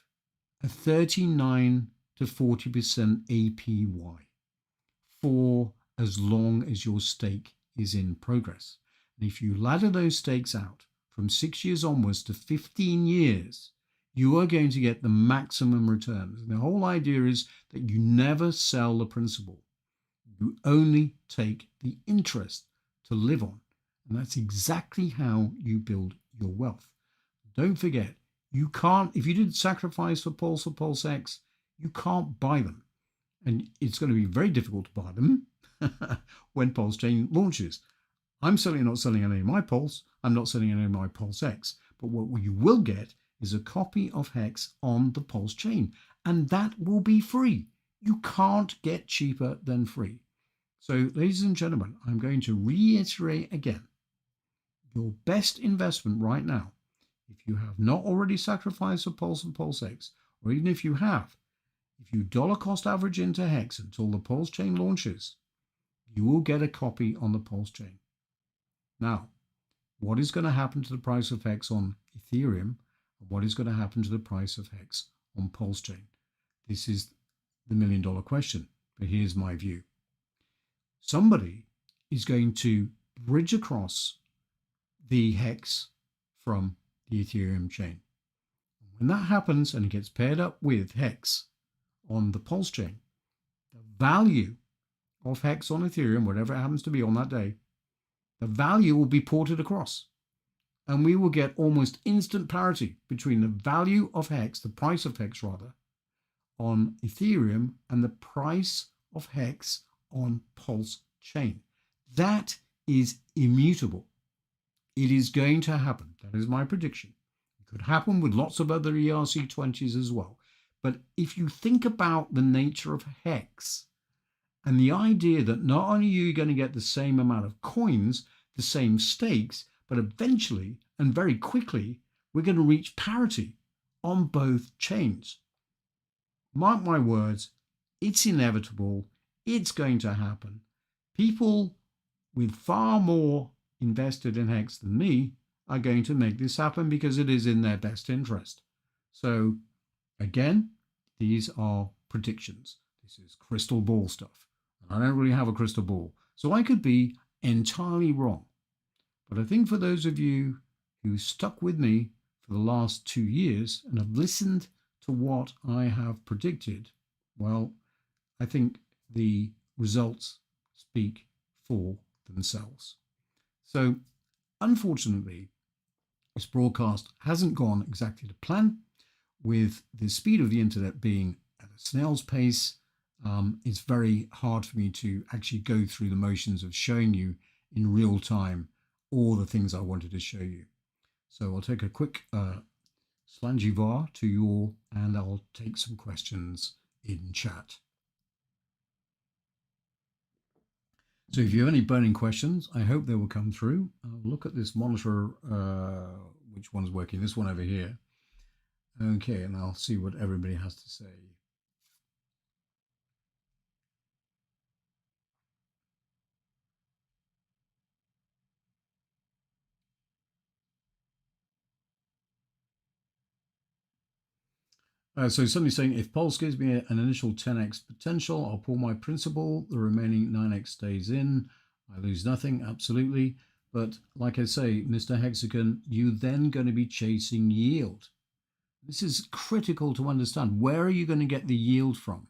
a 39 to 40% APY for as long as your stake is in progress. And if you ladder those stakes out from 6 years onwards to 15 years, you are going to get the maximum returns. And the whole idea is that you never sell the principal. You only take the interest to live on. And that's exactly how you build your wealth. Don't forget, you can't, if you did sacrifice for Pulse or PulseX, you can't buy them. And it's going to be very difficult to buy them when PulseChain launches. I'm certainly not selling any of my Pulse. I'm not selling any of my PulseX. But what you will get is a copy of HEX on the PulseChain. And that will be free. You can't get cheaper than free. So, ladies and gentlemen, I'm going to reiterate again. Your best investment right now, if you have not already sacrificed for Pulse and PulseX, or even if you have, if you dollar cost average into HEX until the PulseChain launches, you will get a copy on the PulseChain. Now, what is going to happen to the price of HEX on Ethereum, and what is going to happen to the price of HEX on PulseChain? This is the million-dollar question, but here's my view. Somebody is going to bridge across the HEX from the Ethereum chain. When that happens and it gets paired up with HEX on the PulseChain, the value of HEX on Ethereum, whatever it happens to be on that day, the value will be ported across. And we will get almost instant parity between the value of HEX, the price of HEX rather, on Ethereum and the price of HEX on PulseChain. That is immutable. It is going to happen. That is my prediction. It could happen with lots of other ERC20s as well. But if you think about the nature of HEX and the idea that not only are you going to get the same amount of coins, the same stakes, but eventually and very quickly, we're going to reach parity on both chains. Mark my words, it's inevitable. It's going to happen. People with far more invested in HEX than me are going to make this happen because it is in their best interest. So again, these are predictions. This is crystal ball stuff. And I don't really have a crystal ball. So I could be entirely wrong. But I think for those of you who stuck with me for the last 2 years and have listened to what I have predicted, well, I think the results speak for themselves. So, unfortunately, this broadcast hasn't gone exactly to plan. With the speed of the internet being at a snail's pace, it's very hard for me to actually go through the motions of showing you in real time all the things I wanted to show you. So I'll take a quick slangivar to you all, and I'll take some questions in chat. So if you have any burning questions, I hope they will come through. I'll look at this monitor, which one's working, this one over here. Okay, and I'll see what everybody has to say. So somebody's saying, if Pulse gives me an initial 10x potential, I'll pull my principal, the remaining 9x stays in, I lose nothing, absolutely. But like I say, Mr. Hexagon, you're then going to be chasing yield. This is critical to understand. Where are you going to get the yield from?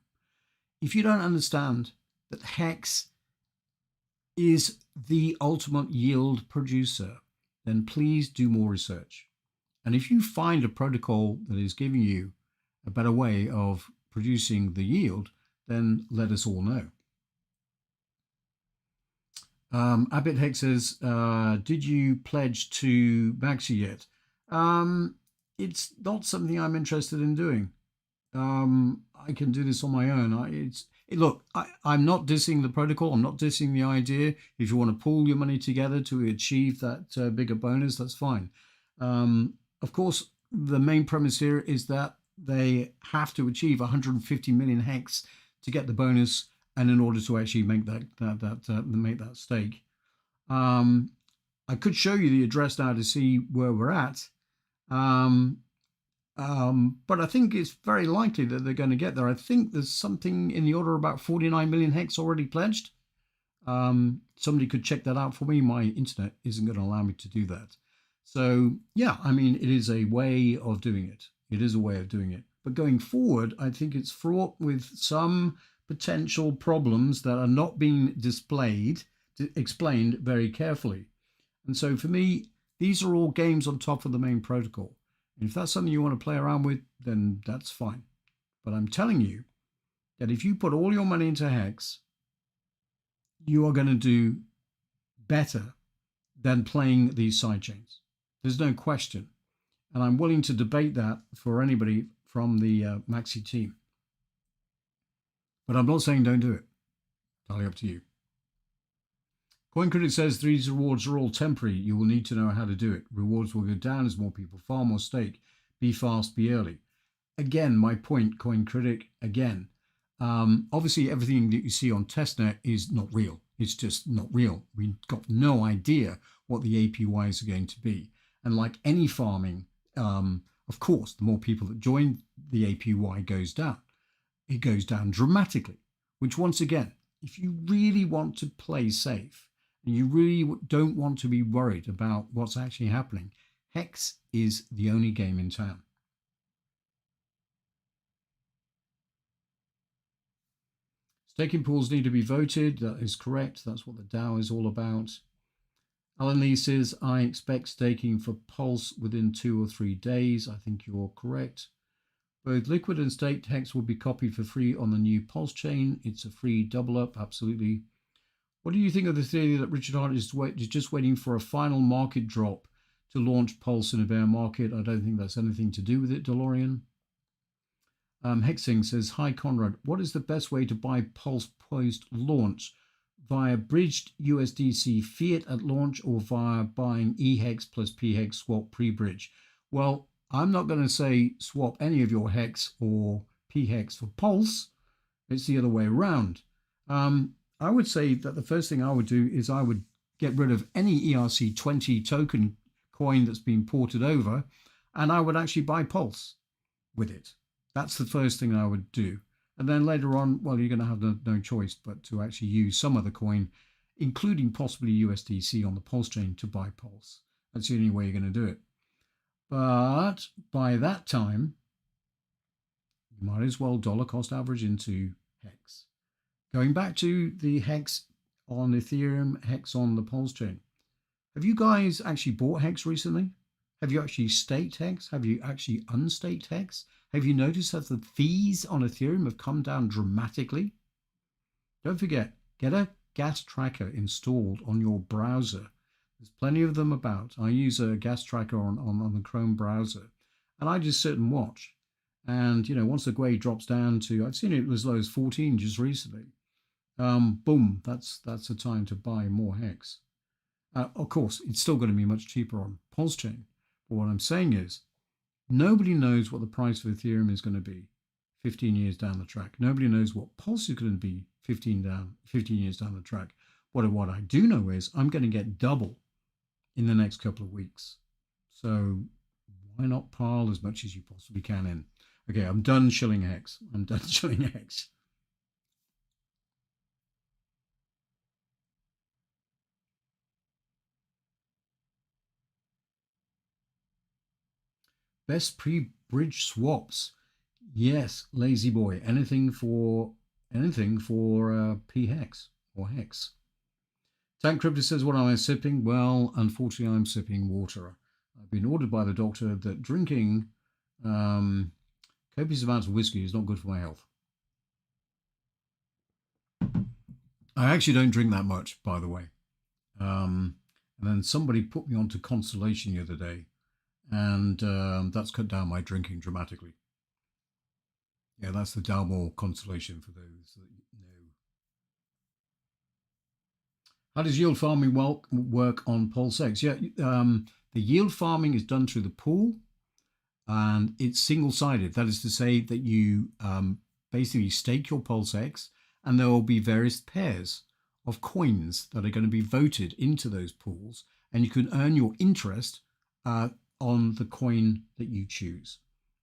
If you don't understand that Hex is the ultimate yield producer, then please do more research. And if you find a protocol that is giving you a better way of producing the yield, then let us all know. Abit Hex says, did you pledge to Maxi yet? It's not something I'm interested in doing. I can do this on my own. Look, I'm not dissing the protocol. I'm not dissing the idea. If you want to pool your money together to achieve that bigger bonus, that's fine. Of course, the main premise here is that they have to achieve 150 million hex to get the bonus, and in order to actually make that stake. I could show you the address now to see where we're at. But I think it's very likely that they're going to get there. I think there's something in the order of about 49 million hex already pledged. Somebody could check that out for me. My internet isn't going to allow me to do that. So yeah, I mean, it is a way of doing it. It is a way of doing it. But going forward, I think it's fraught with some potential problems that are not being explained very carefully. And so for me, these are all games on top of the main protocol. And if that's something you want to play around with, then that's fine. But I'm telling you that if you put all your money into Hex, you are going to do better than playing these sidechains. There's no question. And I'm willing to debate that for anybody from the Maxi team. But I'm not saying don't do it. Entirely up to you. Coin Critic says these rewards are all temporary. You will need to know how to do it. Rewards will go down as more people farm or stake. Be fast, be early. Again, my point, Coin Critic, again. Obviously, everything that you see on testnet is not real. It's just not real. We've got no idea what the APYs are going to be. And like any farming, of course, the more people that join, the APY goes down. It goes down dramatically, which once again, if you really want to play safe, and you really don't want to be worried about what's actually happening, Hex is the only game in town. Staking pools need to be voted. That is correct. That's what the DAO is all about. Alan Lee says, I expect staking for Pulse within 2 or 3 days. I think you're correct. Both liquid and staked Hex will be copied for free on the new PulseChain. It's a free double up, absolutely. What do you think of the theory that Richard Hart is just waiting for a final market drop to launch Pulse in a bear market? I don't think that's anything to do with it, DeLorean. Hexing says, hi Conrad, what is the best way to buy Pulse post-launch? Via bridged USDC fiat at launch or via buying eHex plus pHex swap pre-bridge? Well, I'm not going to say swap any of your Hex or pHex for Pulse. It's the other way around. I would say that the first thing I would do is I would get rid of any ERC20 token coin that's been ported over, and I would actually buy Pulse with it. That's the first thing I would do. And then later on, well, you're going to have no choice but to actually use some other coin, including possibly USDC on the Pulse chain to buy Pulse. That's the only way you're going to do it. But by that time, you might as well dollar cost average into Hex. Going back to the Hex on Ethereum, Hex on the Pulse chain. Have you guys actually bought Hex recently? Have you actually staked Hex? Have you actually unstaked Hex? Have you noticed that the fees on Ethereum have come down dramatically? Don't forget, get a gas tracker installed on your browser. There's plenty of them about. I use a gas tracker on the Chrome browser, and I just sit and watch. And, you know, once the grade drops down to, I've seen it as low as 14 just recently. Boom, that's the time to buy more Hex. Of course, it's still going to be much cheaper on PulseChain. But what I'm saying is, nobody knows what the price of Ethereum is going to be 15 years down the track. Nobody knows what Pulse is going to be 15 years down the track. What I do know is I'm going to get double in the next couple of weeks. So why not pile as much as you possibly can in? Okay, I'm done shilling Hex. I'm done shilling Hex. Best pre-bridge swaps. Yes, lazy boy. Anything for p-hex or Hex. Tank Crypto says, what am I sipping? Well, unfortunately, I'm sipping water. I've been ordered by the doctor that drinking copious amounts of whiskey is not good for my health. I actually don't drink that much, by the way. And then somebody put me onto Constellation the other day, and that's cut down my drinking dramatically. Yeah, that's the Dalmore Constellation for those that know. How does yield farming work on Pulsex? Yeah, the yield farming is done through the pool, and it's single-sided. That is to say that you basically stake your Pulsex, and there will be various pairs of coins that are going to be voted into those pools, and you can earn your interest on the coin that you choose.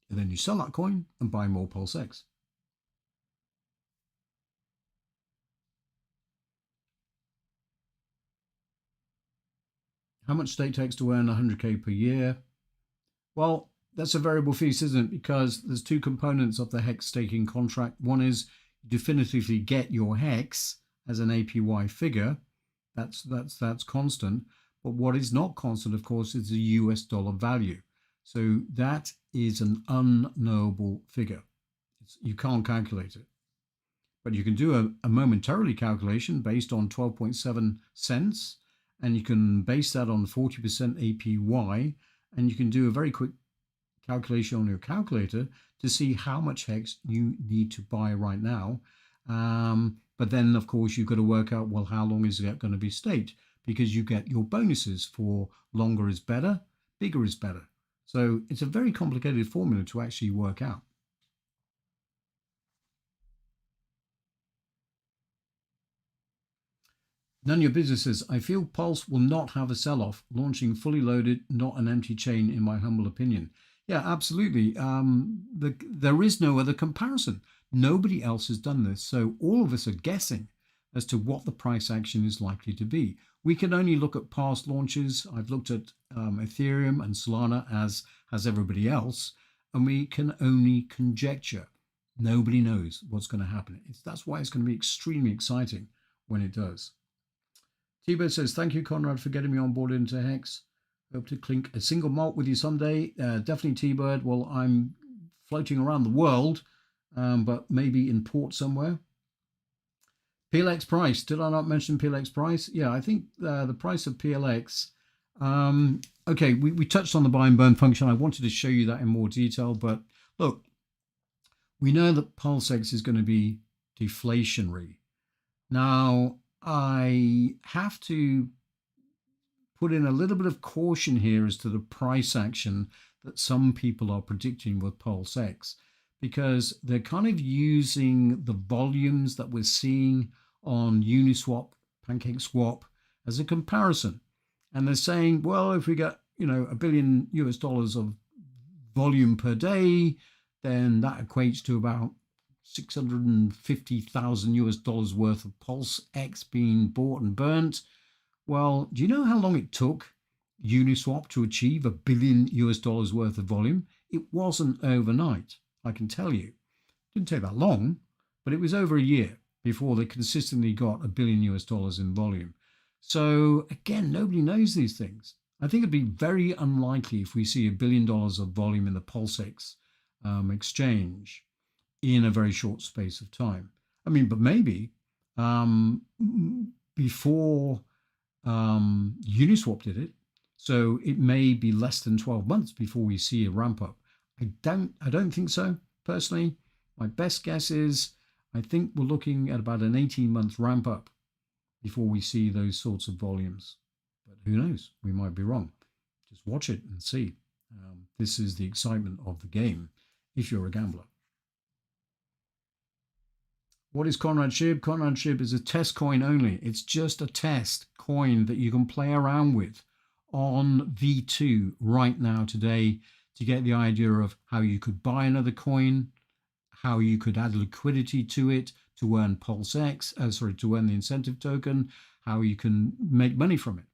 And then you sell that coin and buy more Pulsex. How much stake takes to earn 100k per year? Well, that's a variable feast, isn't it? Because there's two components of the hex staking contract. One is you definitively get your hex as an APY figure. That's constant. But what is not constant, of course, is the US dollar value. So that is an unknowable figure. You can't calculate it. But you can do a momentarily calculation based on 12.7 cents, and you can base that on 40% APY, and you can do a very quick calculation on your calculator to see how much hex you need to buy right now. But then, of course, you've got to work out, well, how long is that going to be staked? Because you get your bonuses for longer is better, bigger is better. So it's a very complicated formula to actually work out. None of your businesses. I feel Pulse will not have a sell-off, launching fully loaded, not an empty chain, in my humble opinion. Yeah, absolutely. There is no other comparison. Nobody else has done this. So all of us are guessing as to what the price action is likely to be. We can only look at past launches. I've looked at Ethereum and Solana, as has everybody else, and we can only conjecture. Nobody knows what's going to happen. That's why it's going to be extremely exciting when it does. T-Bird says, thank you, Conrad, for getting me on board into Hex. Hope to clink a single malt with you someday. Definitely, T-Bird. Well, I'm floating around the world, but maybe in port somewhere. PLX price. Did I not mention PLX price? Yeah, I think the price of PLX. Okay, we touched on the buy and burn function. I wanted to show you that in more detail, but look, we know that Pulsex is going to be deflationary. Now, I have to put in a little bit of caution here as to the price action that some people are predicting with Pulsex, because they're kind of using the volumes that we're seeing on Uniswap, PancakeSwap as a comparison. And they're saying, well, if we get, $1 billion of volume per day, then that equates to about $650,000 worth of Pulsex being bought and burnt. Well, do you know how long it took Uniswap to achieve $1 billion worth of volume? It wasn't overnight, I can tell you. It didn't take that long, but it was over a year before they consistently got $1 billion in volume. So again, nobody knows these things. I think it'd be very unlikely if we see $1 billion of volume in the Pulsex exchange in a very short space of time. I mean, but maybe before Uniswap did it, so it may be less than 12 months before we see a ramp up. I don't think so, personally. My best guess is I think we're looking at about an 18-month ramp up before we see those sorts of volumes. But who knows? We might be wrong. Just watch it and see. This is the excitement of the game if you're a gambler. What is Conrad SHIB? Conrad SHIB is a test coin only. It's just a test coin that you can play around with on V2 right now today to get the idea of how you could buy another coin, how you could add liquidity to it to earn Pulsex, to earn the incentive token, how you can make money from it.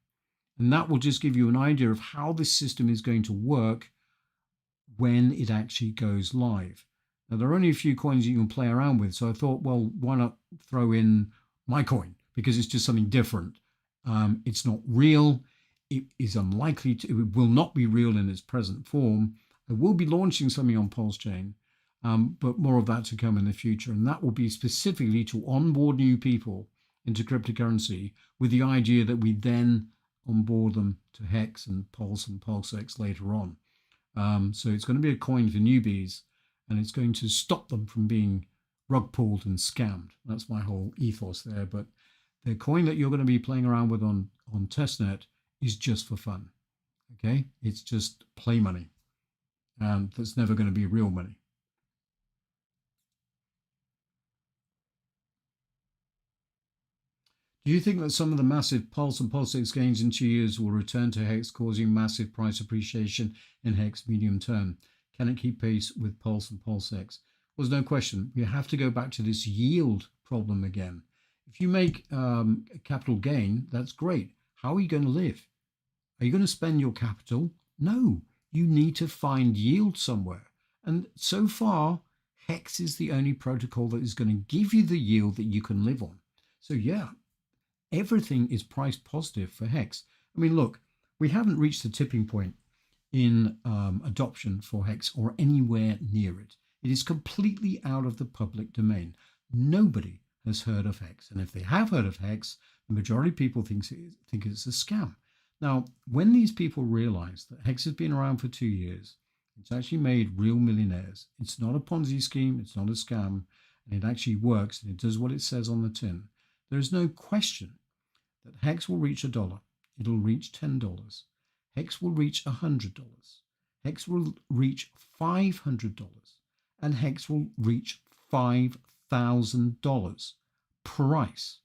And that will just give you an idea of how this system is going to work when it actually goes live. Now, there are only a few coins you can play around with, so I thought, well, why not throw in my coin? Because it's just something different. It's not real. it is unlikely to, it will not be real in its present form. I will be launching something on PulseChain, but more of that to come in the future. And that will be specifically to onboard new people into cryptocurrency with the idea that we then onboard them to Hex and Pulse and Pulsex later on. So it's going to be a coin for newbies, and it's going to stop them from being rug pulled and scammed. That's my whole ethos there. But the coin that you're going to be playing around with on testnet is just for fun. Okay, it's just play money, and that's never going to be real money. Do you think that some of the massive Pulse and Pulsex gains in 2 years will return to Hex, causing massive price appreciation in Hex medium term? Can it keep pace with Pulse and Pulsex? Well, there's no question. We have to go back to this yield problem again. If you make a capital gain, that's great. How are you going to live? Are you going to spend your capital? No, you need to find yield somewhere. And so far, Hex is the only protocol that is going to give you the yield that you can live on. So yeah, everything is price positive for Hex. I mean, look, we haven't reached the tipping point in adoption for Hex or anywhere near it. It is completely out of the public domain. Nobody has heard of Hex. And if they have heard of Hex, the majority of people think it's a scam. Now, when these people realize that Hex has been around for 2 years, it's actually made real millionaires. It's not a Ponzi scheme. It's not a scam. And it actually works. And it does what it says on the tin. There is no question that Hex will reach $1. It'll reach $10. Hex will reach $100. Hex will reach $500. And Hex will reach $5,000 price.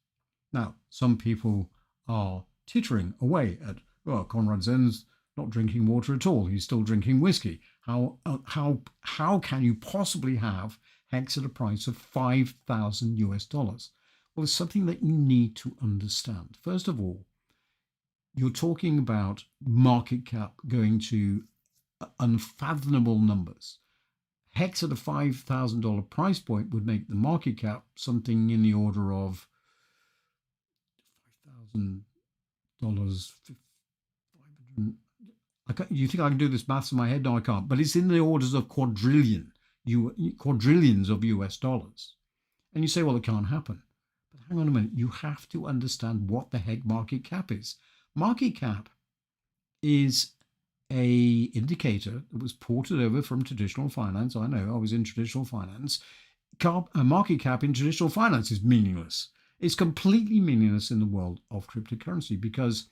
Now, some people are tittering away at, well, Conrad Zen's not drinking water at all. He's still drinking whiskey. How can you possibly have Hex at a price of $5,000? Well, it's something that you need to understand. First of all, you're talking about market cap going to unfathomable numbers. Hex at a $5,000 price point would make the market cap something in the order of $5,000. You think I can do this maths in my head? No, I can't. But it's in the orders of quadrillions of US dollars. And you say, well, it can't happen. But hang on a minute. You have to understand what the heck market cap is. Market cap is a indicator that was ported over from traditional finance. I know, I was in traditional finance. Market cap in traditional finance is meaningless. It's completely meaningless in the world of cryptocurrency because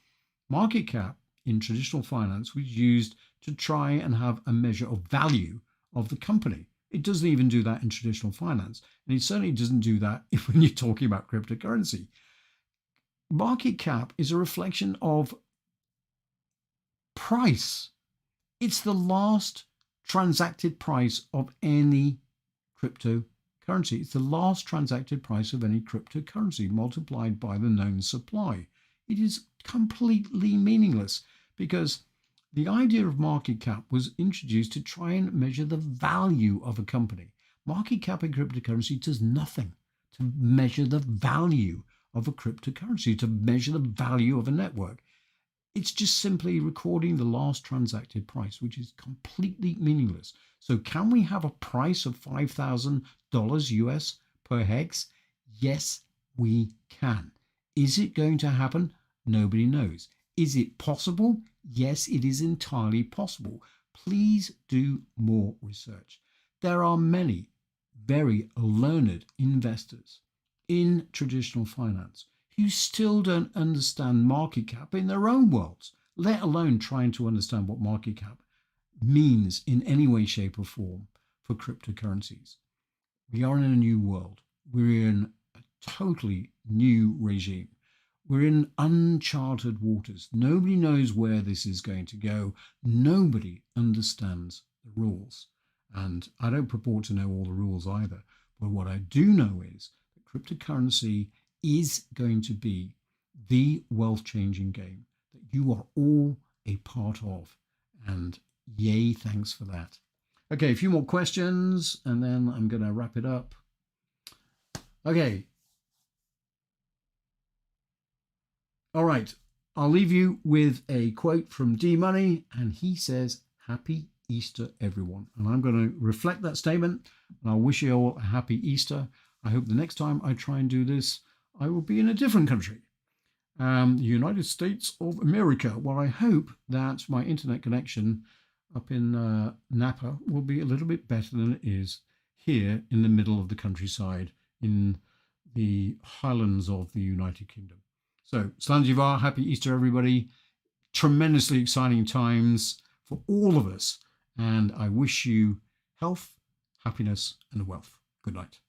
market cap in traditional finance was used to try and have a measure of value of the company. It doesn't even do that in traditional finance. And it certainly doesn't do that when you're talking about cryptocurrency. Market cap is a reflection of price. It's the last transacted price of any cryptocurrency. It's the last transacted price of any cryptocurrency multiplied by the known supply. It is completely meaningless because the idea of market cap was introduced to try and measure the value of a company. Market cap in cryptocurrency does nothing to measure the value of a cryptocurrency, to measure the value of a network. It's just simply recording the last transacted price, which is completely meaningless. So can we have a price of $5,000 US per Hex? Yes, we can. Is it going to happen? Nobody knows. Is it possible? Yes, it is entirely possible. Please do more research. There are many very learned investors in traditional finance who still don't understand market cap in their own worlds, let alone trying to understand what market cap means in any way, shape, or form for cryptocurrencies. We are in a new world. We're in a totally new regime. We're in uncharted waters. Nobody knows where this is going to go. Nobody understands the rules. And I don't purport to know all the rules either. But what I do know is that cryptocurrency is going to be the wealth-changing game that you are all a part of. And yay, thanks for that. Okay, a few more questions, and then I'm going to wrap it up. Okay. All right. I'll leave you with a quote from D Money, and he says, "Happy Easter, everyone." And I'm going to reflect that statement, and I'll wish you all a happy Easter. I hope the next time I try and do this, I will be in a different country, the United States of America, where I hope that my internet connection up in Napa will be a little bit better than it is here in the middle of the countryside in the highlands of the United Kingdom. So, Slanjivar, happy Easter, everybody. Tremendously exciting times for all of us. And I wish you health, happiness, and wealth. Good night.